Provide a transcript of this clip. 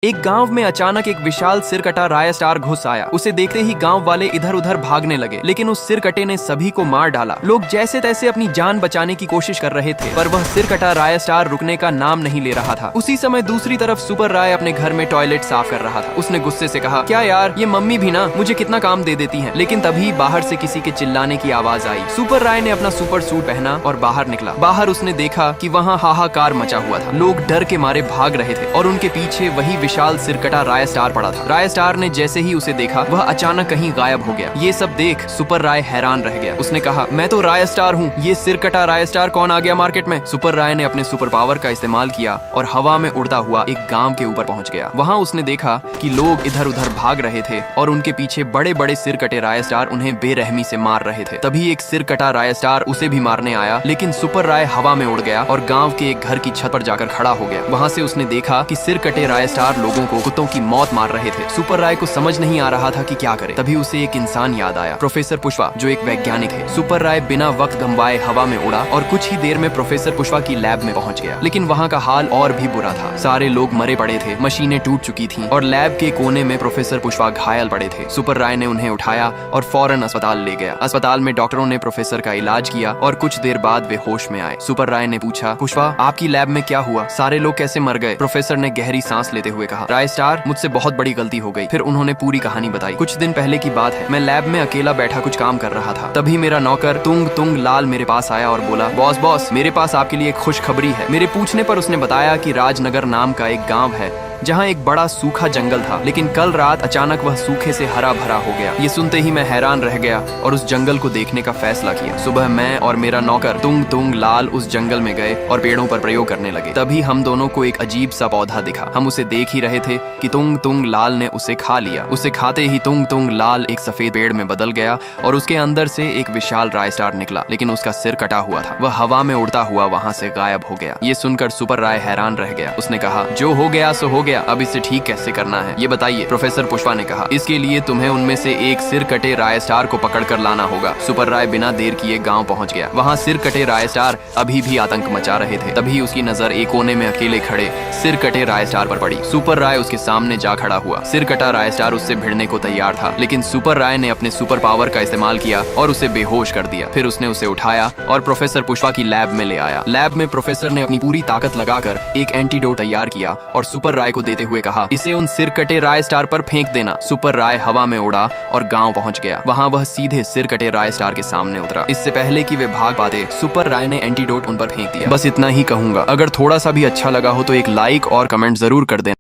एक गांव में अचानक एक विशाल सिरकटा राय स्टार घुस आया। उसे देखते ही गांव वाले इधर उधर भागने लगे, लेकिन उस सिरकटे ने सभी को मार डाला। लोग जैसे तैसे अपनी जान बचाने की कोशिश कर रहे थे, पर वह सिरकटा राय स्टार रुकने का नाम नहीं ले रहा था। उसी समय दूसरी तरफ सुपर राय अपने घर में टॉयलेट साफ कर रहा था। उसने गुस्से से कहा, क्या यार, ये मम्मी भी ना मुझे कितना काम दे देती है। लेकिन तभी बाहर से किसी के चिल्लाने की आवाज आई। सुपर राय ने अपना सुपर सूट पहना और बाहर निकला। बाहर उसने देखा कि वहाँ हाहाकार मचा हुआ था। लोग डर के मारे भाग रहे थे और उनके पीछे वही विशाल सिरकटा राय स्टार पड़ा था। राय स्टार ने जैसे ही उसे देखा, वह अचानक कहीं गायब हो गया। ये सब देख सुपर राय हैरान रह गया। उसने कहा, मैं तो राय स्टार हूँ, ये सिरकटा राय स्टार कौन आ गया मार्केट में। सुपर राय ने अपने सुपर पावर का इस्तेमाल किया और हवा में उड़ता हुआ एक गांव के ऊपर पहुंच गया। वहाँ उसने देखा कि लोग इधर उधर भाग रहे थे और उनके पीछे बड़े बड़े सिरकटे राय स्टार उन्हें बेरहमी से मार रहे थे। तभी एक सिरकटा राय स्टार उसे भी मारने आया, लेकिन सुपर राय हवा में उड़ गया और गाँव के एक घर की छत पर जाकर खड़ा हो गया। वहाँ से उसने देखा कि सिरकटे राय स्टार लोगों को कुत्तों की मौत मार रहे थे। सुपर राय को समझ नहीं आ रहा था कि क्या करे। तभी उसे एक इंसान याद आया, प्रोफेसर पुष्पा, जो एक वैज्ञानिक है। सुपर राय बिना वक्त गंवाए हवा में उड़ा और कुछ ही देर में प्रोफेसर पुष्पा की लैब में पहुंच गया। लेकिन वहाँ का हाल और भी बुरा था। सारे लोग मरे पड़े थे, मशीनें टूट चुकी थीं और लैब के कोने में प्रोफेसर पुष्पा घायल पड़े थे। सुपर राय ने उन्हें उठाया और फौरन अस्पताल ले गया। अस्पताल में डॉक्टरों ने प्रोफेसर का इलाज किया और कुछ देर बाद वे होश में आए। सुपर राय ने पूछा, पुष्पा, आपकी लैब में क्या हुआ? सारे लोग कैसे मर गए? प्रोफेसर ने गहरी सांस लेते हुए कहा, राय स्टार, मुझसे बहुत बड़ी गलती हो गई। फिर उन्होंने पूरी कहानी बताई। कुछ दिन पहले की बात है, मैं लैब में अकेला बैठा कुछ काम कर रहा था। तभी मेरा नौकर तुंग तुंग लाल मेरे पास आया और बोला, बॉस बॉस, मेरे पास आपके लिए एक खुशखबरी है। मेरे पूछने पर उसने बताया कि राजनगर नाम का एक गांव है जहाँ एक बड़ा सूखा जंगल था, लेकिन कल रात अचानक वह सूखे से हरा भरा हो गया। ये सुनते ही मैं हैरान रह गया और उस जंगल को देखने का फैसला किया। सुबह मैं और मेरा नौकर तुंग तुंग लाल उस जंगल में गए और पेड़ों पर प्रयोग करने लगे। तभी हम दोनों को एक अजीब सा पौधा दिखा। हम उसे देख ही रहे थे कि तुंग तुंग लाल ने उसे खा लिया। उसे खाते ही तुंग तुंग लाल एक सफेद पेड़ में बदल गया और उसके अंदर से एक विशाल राय स्टार निकला, लेकिन उसका सिर कटा हुआ था। वह हवा में उड़ता हुआ वहाँ से गायब हो गया। ये सुनकर सुपर राय हैरान रह गया। उसने कहा, जो हो गया सो हो गया, अब इसे ठीक कैसे करना है ये बताइए। प्रोफेसर पुष्पा ने कहा, इसके लिए तुम्हें उनमें से एक सिर कटे राय स्टार को पकड़ कर लाना होगा। सुपर राय बिना देर किए गांव पहुंच गया। वहां सिर कटे राय स्टार अभी भी आतंक मचा रहे थे। तभी उसकी नजर एक कोने में अकेले खड़े सिर कटे राय स्टार पर पड़ी। सुपर राय उसके सामने जा खड़ा हुआ। सिर कटा राय स्टार उससे भिड़ने को तैयार था, लेकिन सुपर राय ने अपने सुपर पावर का इस्तेमाल किया और उसे बेहोश कर दिया। फिर उसने उसे उठाया और प्रोफेसर पुष्पा की लैब में ले आया। लैब में प्रोफेसर ने अपनी पूरी ताकत लगाकर एक एंटीडोट तैयार किया और सुपर राय को देते हुए कहा, इसे उन सिर कटे राय स्टार पर फेंक देना। सुपर राय हवा में उड़ा और गांव पहुंच गया। वहां वह सीधे सिर कटे राय स्टार के सामने उतरा। इससे पहले कि वे भाग पाते, सुपर राय ने एंटीडोट उन पर फेंक दिया। बस इतना ही कहूंगा। अगर थोड़ा सा भी अच्छा लगा हो तो एक लाइक और कमेंट जरूर कर देना।